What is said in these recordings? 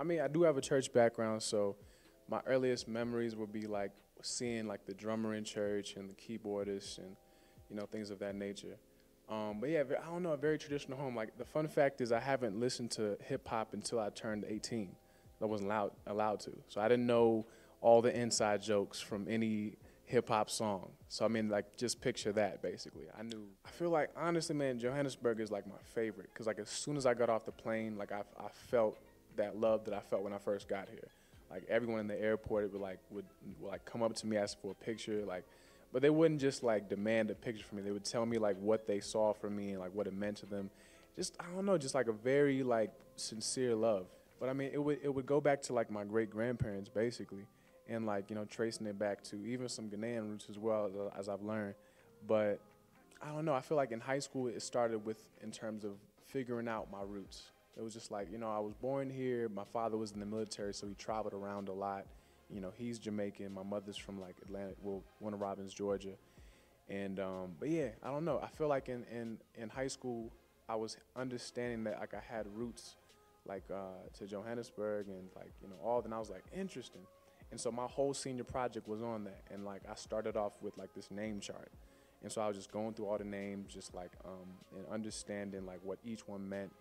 mean, I do have a church background, so my earliest memories would be like seeing like the drummer in church and the keyboardist and things of that nature. But yeah, I don't know, a very traditional home. Like the fun fact is, I haven't listened to hip hop until I turned 18. I wasn't allowed to, so I didn't know all the inside jokes from any hip hop song. So I mean, like, just picture that basically. I feel like, honestly, man, Johannesburg is like my favorite because like as soon as I got off the plane, like I felt that love that I felt when I first got here. Like everyone in the airport would come up to me asking for a picture, like, but they wouldn't just like demand a picture from me. They would tell me like what they saw from me and like what it meant to them. Just, I don't know, just like a very like sincere love. But I mean, it would go back to like my great grandparents basically, and like tracing it back to even some Ghanaian roots as well, as I've learned. But I don't know. I feel like in high school it started with in terms of figuring out my roots. It was just like, I was born here. My father was in the military, so he traveled around a lot. He's Jamaican. My mother's from like Atlanta, well, Warner Robins, Georgia. And but yeah, I don't know. I feel like in high school I was understanding that like I had roots like to Johannesburg and like all. Then I was like, interesting. And so my whole senior project was on that. And like I started off with like this name chart. And so I was just going through all the names, just like and understanding like what each one meant.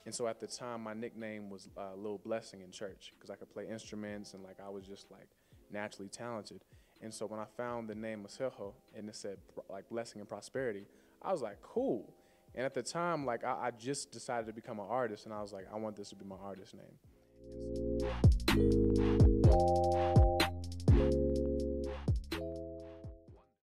And so at the time, my nickname was Lil Blessing in church because I could play instruments and like I was just like naturally talented. And so when I found the name Masego and it said like blessing and prosperity, I was like, cool. And at the time, like I just decided to become an artist, and I was like, I want this to be my artist name.